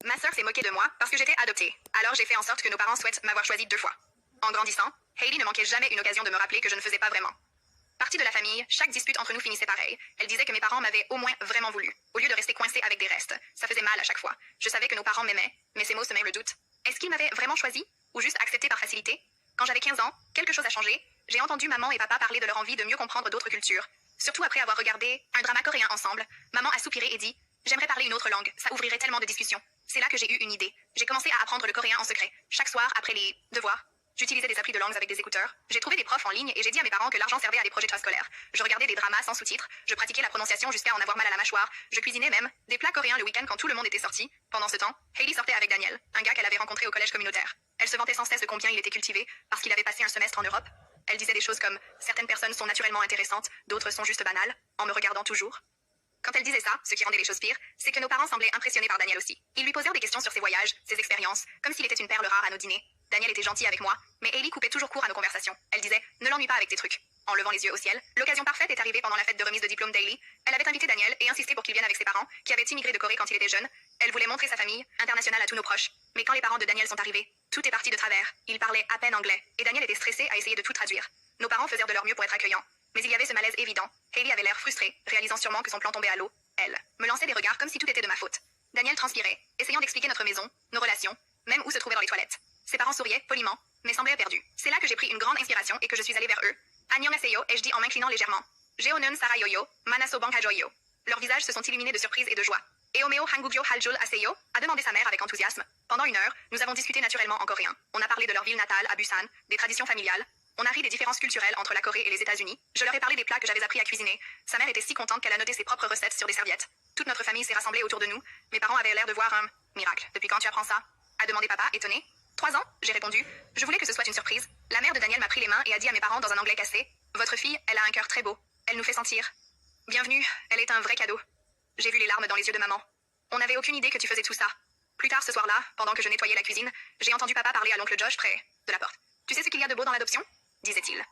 Ma sœur s'est moquée de moi parce que j'étais adoptée. Alors j'ai fait en sorte que nos parents souhaitent m'avoir choisi 2 fois. En grandissant, Hailey ne manquait jamais une occasion de me rappeler que je ne faisais pas vraiment. Partie de la famille, chaque dispute entre nous finissait pareil. Elle disait que mes parents m'avaient au moins vraiment voulu, au lieu de rester coincés avec des restes. Ça faisait mal à chaque fois. Je savais que nos parents m'aimaient, mais ces mots semaient le doute. Est-ce qu'ils m'avaient vraiment choisi, ou juste accepté par facilité? Quand j'avais 15 ans, quelque chose a changé. J'ai entendu maman et papa parler de leur envie de mieux comprendre d'autres cultures. Surtout après avoir regardé un drama coréen ensemble, maman a soupiré et dit « J'aimerais parler une autre langue, ça ouvrirait tellement de discussions. » C'est là que j'ai eu une idée. J'ai commencé à apprendre le coréen en secret. Chaque soir, après les devoirs, j'utilisais des applis de langues avec des écouteurs. J'ai trouvé des profs en ligne et j'ai dit à mes parents que l'argent servait à des projets scolaires. Je regardais des dramas sans sous-titres, je pratiquais la prononciation jusqu'à en avoir mal à la mâchoire, je cuisinais même des plats coréens le week-end quand tout le monde était sorti. Pendant ce temps, Hailey sortait avec Daniel, un gars qu'elle avait rencontré au collège communautaire. Elle se vantait sans cesse de combien il était cultivé parce qu'il avait passé un semestre en Europe. Elle disait des choses comme « Certaines personnes sont naturellement intéressantes, d'autres sont juste banales », en me regardant toujours. Quand elle disait ça, ce qui rendait les choses pires, c'est que nos parents semblaient impressionnés par Daniel aussi. Ils lui posèrent des questions sur ses voyages, ses expériences, comme s'il était une perle rare à nos dîners. Daniel était gentil avec moi, mais Hailey coupait toujours court à nos conversations. Elle disait « Ne l'ennuie pas avec tes trucs ». En levant les yeux au ciel, l'occasion parfaite est arrivée pendant la fête de remise de diplôme d'Hailey. Elle avait invité Daniel et insisté pour qu'il vienne avec ses parents, qui avaient immigré de Corée quand il était jeune. Elle voulait montrer sa famille, internationale à tous nos proches. Mais quand les parents de Daniel sont arrivés, tout est parti de travers. Ils parlaient à peine anglais, et Daniel était stressé à essayer de tout traduire. Nos parents faisèrent de leur mieux pour être accueillants. Mais il y avait ce malaise évident. Hailey avait l'air frustrée, réalisant sûrement que son plan tombait à l'eau. Elle me lançait des regards comme si tout était de ma faute. Daniel transpirait, essayant d'expliquer notre maison, nos relations, même où se trouvait dans les toilettes. Ses parents souriaient, poliment, mais semblaient perdus. C'est là que j'ai pris une grande inspiration et que je suis allée vers eux. Annyeonghaseyo, ai-je dit en m'inclinant légèrement. Jeonun Sarayoyo, Manaso Banghajoyo. Leurs visages se sont illuminés de surprise et de joie. Eomeo Hangugyo Haljul Aseyo, a demandé sa mère avec enthousiasme. Pendant 1 heure, nous avons discuté naturellement en coréen. On a parlé de leur ville natale, à Busan, des traditions familiales. On a ri des différences culturelles entre la Corée et les États-Unis. Je leur ai parlé des plats que j'avais appris à cuisiner. Sa mère était si contente qu'elle a noté ses propres recettes sur des serviettes. Toute notre famille s'est rassemblée autour de nous. Mes parents avaient l'air de voir un miracle. Depuis quand tu apprends ça? A demandé papa, étonné. 3 ans, j'ai répondu. Je voulais que ce soit une surprise. La mère de Daniel m'a pris les mains et a dit à mes parents dans un anglais cassé. Votre fille, elle a un cœur très beau. Elle nous fait sentir. Bienvenue, elle est un vrai cadeau. J'ai vu les larmes dans les yeux de maman. On n'avait aucune idée que tu faisais tout ça. Plus tard ce soir-là, pendant que je nettoyais la cuisine, j'ai entendu papa parler à l'oncle Josh près de la porte. Tu sais ce qu'il y a de beau dans l'adoption? Disait-il.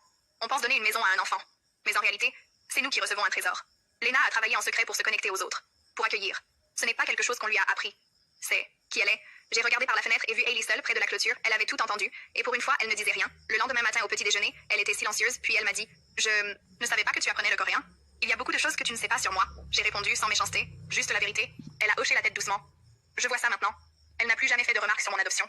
On pense donner une maison à un enfant. Mais en réalité, c'est nous qui recevons un trésor. Lena a travaillé en secret pour se connecter aux autres. Pour accueillir. Ce n'est pas quelque chose qu'on lui a appris. C'est qui elle est. J'ai regardé par la fenêtre et vu Hailey seule près de la clôture. Elle avait tout entendu. Et pour une fois, elle ne disait rien. Le lendemain matin au petit déjeuner, elle était silencieuse, puis elle m'a dit « Je ne savais pas que tu apprenais le coréen. Il y a beaucoup de choses que tu ne sais pas sur moi. » J'ai répondu sans méchanceté. Juste la vérité. Elle a hoché la tête doucement. Je vois ça maintenant. Elle n'a plus jamais fait de remarques sur mon adoption.